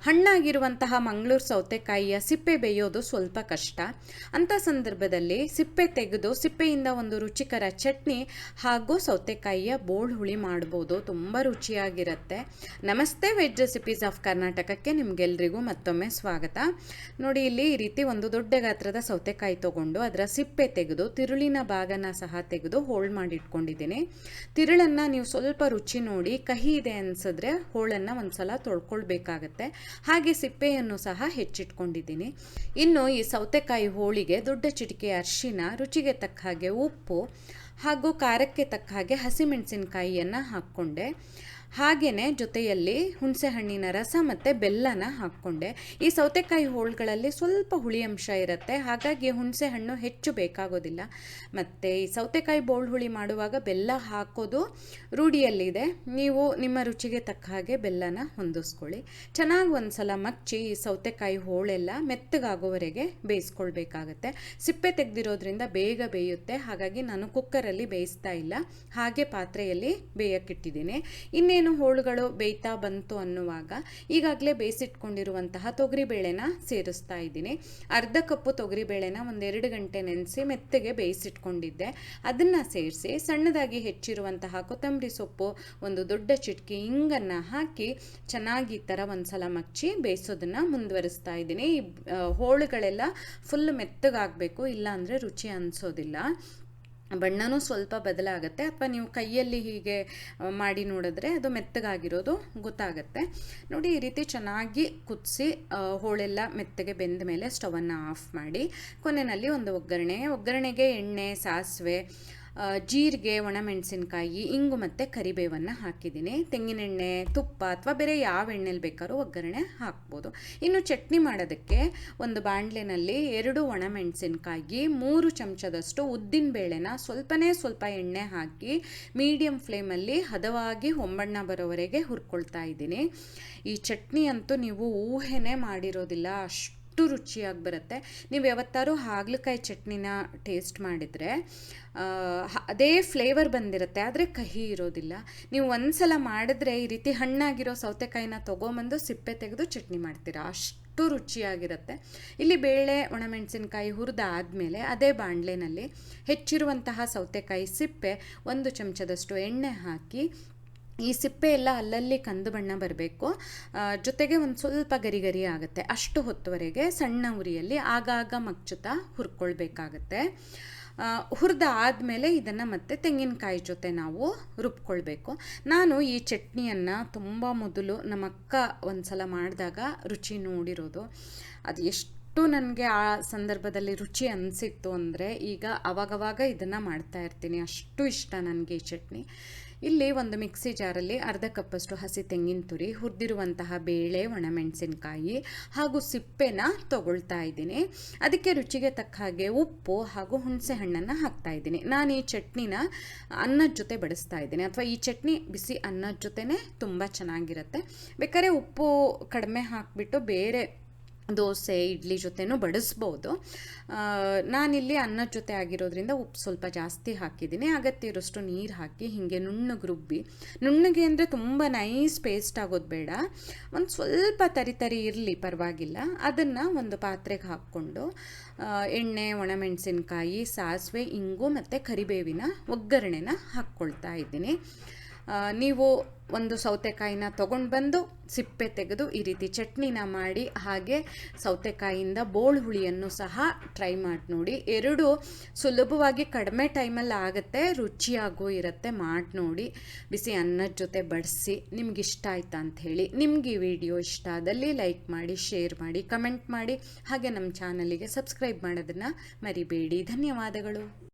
ಹಣ್ಣಾಗಿರುವಂತಹ ಮಂಗಳೂರು ಸೌತೆಕಾಯಿಯ ಸಿಪ್ಪೆ ಬೇಯೋದು ಸ್ವಲ್ಪ ಕಷ್ಟ. ಅಂಥ ಸಂದರ್ಭದಲ್ಲಿ ಸಿಪ್ಪೆ ತೆಗೆದು ಸಿಪ್ಪೆಯಿಂದ ಒಂದು ರುಚಿಕರ ಚಟ್ನಿ ಹಾಗೂ ಸೌತೆಕಾಯಿಯ ಬೋಳ್ ಹುಳಿ ಮಾಡ್ಬೋದು. ತುಂಬ ರುಚಿಯಾಗಿರುತ್ತೆ. ನಮಸ್ತೆ, ವೆಜ್ ರೆಸಿಪೀಸ್ ಆಫ್ ಕರ್ನಾಟಕಕ್ಕೆ ನಿಮಗೆಲ್ರಿಗೂ ಮತ್ತೊಮ್ಮೆ ಸ್ವಾಗತ. ನೋಡಿ, ಇಲ್ಲಿ ಈ ರೀತಿ ಒಂದು ದೊಡ್ಡ ಗಾತ್ರದ ಸೌತೆಕಾಯಿ ತೊಗೊಂಡು ಅದರ ಸಿಪ್ಪೆ ತೆಗೆದು ತಿರುಳಿನ ಭಾಗನ ಸಹ ತೆಗೆದು ಹೋಳು ಮಾಡಿಟ್ಕೊಂಡಿದ್ದೀನಿ. ತಿರುಳನ್ನು ನೀವು ಸ್ವಲ್ಪ ರುಚಿ ನೋಡಿ, ಕಹಿ ಇದೆ ಅನಿಸಿದ್ರೆ ಹೋಳನ್ನು ಒಂದ್ಸಲ ತೊಳ್ಕೊಳ್ಬೇಕಾಗತ್ತೆ. ಹಾಗೆ ಸಿಪ್ಪೆಯನ್ನು ಸಹ ಹೆಚ್ಚಿಟ್ಕೊಂಡಿದ್ದೀನಿ. ಇನ್ನು ಈ ಸೌತೆಕಾಯಿ ಹೋಳಿಗೆ ದೊಡ್ಡ ಚಿಟಿಕೆ ಅರಿಶಿನ, ರುಚಿಗೆ ತಕ್ಕ ಹಾಗೆ ಉಪ್ಪು ಹಾಗೂ ಖಾರಕ್ಕೆ ತಕ್ಕ ಹಾಗೆ ಹಸಿಮೆಣಸಿನಕಾಯಿಯನ್ನು ಹಾಕ್ಕೊಂಡೆ. ಹಾಗೆಯೇ ಜೊತೆಯಲ್ಲಿ ಹುಣಸೆ ಹಣ್ಣಿನ ರಸ ಮತ್ತು ಬೆಲ್ಲನ ಹಾಕ್ಕೊಂಡೆ. ಈ ಸೌತೆಕಾಯಿ ಹೋಳುಗಳಲ್ಲಿ ಸ್ವಲ್ಪ ಹುಳಿ ಅಂಶ ಇರುತ್ತೆ, ಹಾಗಾಗಿ ಹುಣಸೆ ಹಣ್ಣು ಹೆಚ್ಚು ಬೇಕಾಗೋದಿಲ್ಲ. ಮತ್ತು ಈ ಸೌತೆಕಾಯಿ ಬೋಳ್ ಹುಳಿ ಮಾಡುವಾಗ ಬೆಲ್ಲ ಹಾಕೋದು ರೂಢಿಯಲ್ಲಿದೆ. ನೀವು ನಿಮ್ಮ ರುಚಿಗೆ ತಕ್ಕ ಹಾಗೆ ಬೆಲ್ಲನ ಹೊಂದಿಸ್ಕೊಳ್ಳಿ. ಚೆನ್ನಾಗಿ ಒಂದ್ಸಲ ಮಚ್ಚಿ ಈ ಸೌತೆಕಾಯಿ ಹೋಳೆಲ್ಲ ಮೆತ್ತಗಾಗೋವರೆಗೆ ಬೇಯಿಸ್ಕೊಳ್ಬೇಕಾಗತ್ತೆ. ಸಿಪ್ಪೆ ತೆಗೆದಿರೋದ್ರಿಂದ ಬೇಗ ಬೇಯುತ್ತೆ, ಹಾಗಾಗಿ ನಾನು ಕುಕ್ಕರಲ್ಲಿ ಬೇಯಿಸ್ತಾ ಇಲ್ಲ, ಹಾಗೆ ಪಾತ್ರೆಯಲ್ಲಿ ಬೇಯಕ್ಕಿಟ್ಟಿದ್ದೀನಿ. ಇನ್ನೇನು ಹೋಳುಗಳು ಬೇಯ್ತಾ ಬಂತು ಅನ್ನುವಾಗ ಈಗಾಗಲೇ ಬೇಯಿಸಿಟ್ಕೊಂಡಿರುವಂತಹ ತೊಗರಿಬೇಳೆನ ಸೇರಿಸ್ತಾ ಇದ್ದೀನಿ. ಅರ್ಧ ಕಪ್ಪು ತೊಗರಿಬೇಳೆನ 1-2 ಗಂಟೆ ನೆನೆಸಿ ಮೆತ್ತಗೆ ಬೇಯಿಸಿಟ್ಕೊಂಡಿದ್ದೆ. ಅದನ್ನು ಸೇರಿಸಿ ಸಣ್ಣದಾಗಿ ಹೆಚ್ಚಿರುವಂತಹ ಕೊತ್ತಂಬರಿ ಸೊಪ್ಪು, ಒಂದು ದೊಡ್ಡ ಚಿಟಿಕೆ ಇಂಗನ್ನು ಹಾಕಿ ಚೆನ್ನಾಗಿ ಈ ಥರ ಒಂದ್ಸಲ ಮಚ್ಚಿ ಬೇಯಿಸೋದನ್ನು ಮುಂದುವರಿಸ್ತಾ ಇದ್ದೀನಿ. ಈ ಹೋಳುಗಳೆಲ್ಲ ಫುಲ್ ಮೆತ್ತಗಾಗಬೇಕು, ಇಲ್ಲಾಂದರೆ ರುಚಿ ಅನಿಸೋದಿಲ್ಲ. ಬಣ್ಣನೂ ಸ್ವಲ್ಪ ಬದಲಾಗುತ್ತೆ, ಅಥವಾ ನೀವು ಕೈಯಲ್ಲಿ ಹೀಗೆ ಮಾಡಿ ನೋಡಿದ್ರೆ ಅದು ಮೆತ್ತಗಾಗಿರೋದು ಗೊತ್ತಾಗುತ್ತೆ. ನೋಡಿ, ಈ ರೀತಿ ಚೆನ್ನಾಗಿ ಕುದಿಸಿ ಹೋಳೆಲ್ಲ ಮೆತ್ತಗೆ ಬೆಂದ ಮೇಲೆ ಸ್ಟವನ್ನು ಆಫ್ ಮಾಡಿ ಕೊನೆಯಲ್ಲಿ ಒಂದು ಒಗ್ಗರಣೆಗೆ ಎಣ್ಣೆ, ಸಾಸಿವೆ, ಜೀರಿಗೆ, ಒಣಮೆಣಸಿನಕಾಯಿ, ಇಂಗು ಮತ್ತು ಕರಿಬೇವನ್ನು ಹಾಕಿದ್ದೀನಿ. ತೆಂಗಿನೆಣ್ಣೆ, ತುಪ್ಪ ಅಥವಾ ಬೇರೆ ಯಾವ ಎಣ್ಣೆಲಿ ಬೇಕಾದ್ರೂ ಒಗ್ಗರಣೆ ಹಾಕ್ಬೋದು. ಇನ್ನು ಚಟ್ನಿ ಮಾಡೋದಕ್ಕೆ ಒಂದು ಬಾಣಲೆನಲ್ಲಿ 2 ಒಣಮೆಣಸಿನಕಾಯಿ, 3 ಚಮಚದಷ್ಟು ಉದ್ದಿನ ಬೇಳೆನ ಸ್ವಲ್ಪ ಎಣ್ಣೆ ಹಾಕಿ ಮೀಡಿಯಮ್ ಫ್ಲೇಮಲ್ಲಿ ಹದವಾಗಿ ಹೊಂಬಣ್ಣ ಬರೋವರೆಗೆ ಹುರ್ಕೊಳ್ತಾ ಇದ್ದೀನಿ. ಈ ಚಟ್ನಿ ಅಂತೂ ನೀವು ಊಹೆನೇ ಮಾಡಿರೋದಿಲ್ಲ, ಅಷ್ಟು ರುಚಿಯಾಗಿ ಬರುತ್ತೆ. ನೀವು ಯಾವತ್ತಾರು ಹಾಗಲಕಾಯಿ ಚಟ್ನಿನ ಟೇಸ್ಟ್ ಮಾಡಿದರೆ ಅದೇ ಫ್ಲೇವರ್ ಬಂದಿರುತ್ತೆ, ಆದರೆ ಕಹಿ ಇರೋದಿಲ್ಲ. ನೀವು ಒಂದ್ಸಲ ಮಾಡಿದ್ರೆ ಈ ರೀತಿ ಹಣ್ಣಾಗಿರೋ ಸೌತೆಕಾಯಿನ ತೊಗೊಂಬಂದು ಸಿಪ್ಪೆ ತೆಗೆದು ಚಟ್ನಿ ಮಾಡ್ತೀರಾ, ಅಷ್ಟು ರುಚಿಯಾಗಿರುತ್ತೆ. ಇಲ್ಲಿ ಬೇಳೆ, ಒಣಮೆಣಸಿನಕಾಯಿ ಹುರಿದಾದ್ಮೇಲೆ ಅದೇ ಬಾಣಲೆನಲ್ಲಿ ಹೆಚ್ಚಿರುವಂತಹ ಸೌತೆಕಾಯಿ ಸಿಪ್ಪೆ, 1 ಚಮಚದಷ್ಟು ಎಣ್ಣೆ ಹಾಕಿ ಈ ಸಿಪ್ಪೆ ಎಲ್ಲ ಅಲ್ಲಲ್ಲಿ ಕಂದು ಬಣ್ಣ ಬರಬೇಕು, ಜೊತೆಗೆ ಒಂದು ಸ್ವಲ್ಪ ಗರಿ ಆಗುತ್ತೆ, ಅಷ್ಟು ಹೊತ್ತುವರೆಗೆ ಸಣ್ಣ ಉರಿಯಲ್ಲಿ ಆಗಾಗ ಮಗ್ಚುತ್ತಾ ಹುರ್ಕೊಳ್ಬೇಕಾಗತ್ತೆ. ಹುರಿದಾದ್ಮೇಲೆ ಇದನ್ನು ಮತ್ತೆ ತೆಂಗಿನಕಾಯಿ ಜೊತೆ ನಾವು ರುಬ್ಕೊಳ್ಬೇಕು. ನಾನು ಈ ಚಟ್ನಿಯನ್ನು ತುಂಬ ಮೊದಲು ನಮ್ಮ ಅಕ್ಕ ಒಂದು ಸಲ ಮಾಡಿದಾಗ ರುಚಿ ನೋಡಿರೋದು. ಅದು ಎಷ್ಟು ನನಗೆ ಆ ಸಂದರ್ಭದಲ್ಲಿ ರುಚಿ ಅನಿಸಿತ್ತು ಅಂದರೆ ಈಗ ಅವಾಗವಾಗ ಇದನ್ನು ಮಾಡ್ತಾ ಇರ್ತೀನಿ, ಅಷ್ಟು ಇಷ್ಟ ನನಗೆ ಈ ಚಟ್ನಿ. ಇಲ್ಲಿ ಒಂದು ಮಿಕ್ಸಿ ಜಾರಲ್ಲಿ ಅರ್ಧ ಕಪ್ಪಷ್ಟು ಹಸಿ ತೆಂಗಿನ ತುರಿ, ಹುರಿದಿರುವಂತಹ ಬೇಳೆ, ಒಣಮೆಣಸಿನಕಾಯಿ ಹಾಗೂ ಸಿಪ್ಪೆನ ತಗೊಳ್ತಾ ಇದ್ದೀನಿ. ಅದಕ್ಕೆ ರುಚಿಗೆ ತಕ್ಕ ಹಾಗೆ ಉಪ್ಪು ಹಾಗೂ ಹುಣಸೆ ಹಣ್ಣನ್ನು ಹಾಕ್ತಾ ಇದ್ದೀನಿ. ನಾನು ಈ ಚಟ್ನಿನ ಅನ್ನದ ಜೊತೆ ಬಡಿಸ್ತಾ ಇದ್ದೀನಿ, ಅಥವಾ ಈ ಚಟ್ನಿ ಬಿಸಿ ಅನ್ನದ ಜೊತೆನೇ ತುಂಬ ಚೆನ್ನಾಗಿರುತ್ತೆ. ಬೇಕಾದ್ರೆ ಉಪ್ಪು ಕಡಿಮೆ ಹಾಕಿಬಿಟ್ಟು ಬೇರೆ ದೋಸೆ, ಇಡ್ಲಿ ಜೊತೆನೂ ಬಡಿಸ್ಬೋದು. ನಾನಿಲ್ಲಿ ಅನ್ನದ ಜೊತೆ ಆಗಿರೋದ್ರಿಂದ ಉಪ್ಪು ಸ್ವಲ್ಪ ಜಾಸ್ತಿ ಹಾಕಿದ್ದೀನಿ. ಅಗತ್ಯ ಇರೋಷ್ಟು ನೀರು ಹಾಕಿ ಹೀಗೆ ನುಣ್ಣಗೆ ನುಣ್ಣಗೆ ಅಂದರೆ ತುಂಬ ನೈಸ್ ಪೇಸ್ಟ್ ಆಗೋದು ಬೇಡ, ಒಂದು ಸ್ವಲ್ಪ ತರಿ ಇರಲಿ ಪರವಾಗಿಲ್ಲ. ಅದನ್ನು ಒಂದು ಪಾತ್ರೆಗೆ ಹಾಕ್ಕೊಂಡು ಎಣ್ಣೆ, ಒಣಮೆಣಸಿನಕಾಯಿ, ಸಾಸಿವೆ, ಇಂಗು ಮತ್ತು ಕರಿಬೇವಿನ ಒಗ್ಗರಣೆನ ಹಾಕ್ಕೊಳ್ತಾ ಇದ್ದೀನಿ. ನೀವು ಒಂದು ಸೌತೆಕಾಯಿನ ತೊಗೊಂಡು ಬಂದು ಸಿಪ್ಪೆ ತೆಗೆದು ಈ ರೀತಿ ಚಟ್ನಿನ ಮಾಡಿ, ಹಾಗೆ ಸೌತೆಕಾಯಿಯಿಂದ ಬೋಳ್ ಹುಳಿಯನ್ನು ಸಹ ಟ್ರೈ ಮಾಡಿ ನೋಡಿ. ಎರಡೂ ಸುಲಭವಾಗಿ ಕಡಿಮೆ ಟೈಮಲ್ಲಿ ಆಗುತ್ತೆ, ರುಚಿಯಾಗೂ ಇರುತ್ತೆ. ಮಾಡಿ ನೋಡಿ, ಬಿಸಿ ಅನ್ನದ ಜೊತೆ ಬಡಿಸಿ. ನಿಮ್ಗೆ ಇಷ್ಟ ಆಯ್ತಾ ಅಂಥೇಳಿ. ನಿಮ್ಗೆ ಈ ವಿಡಿಯೋ ಇಷ್ಟ ಆದಲ್ಲಿ ಲೈಕ್ ಮಾಡಿ, ಶೇರ್ ಮಾಡಿ, ಕಮೆಂಟ್ ಮಾಡಿ, ಹಾಗೆ ನಮ್ಮ ಚಾನಲಿಗೆ ಸಬ್ಸ್ಕ್ರೈಬ್ ಮಾಡೋದನ್ನು ಮರಿಬೇಡಿ. ಧನ್ಯವಾದಗಳು.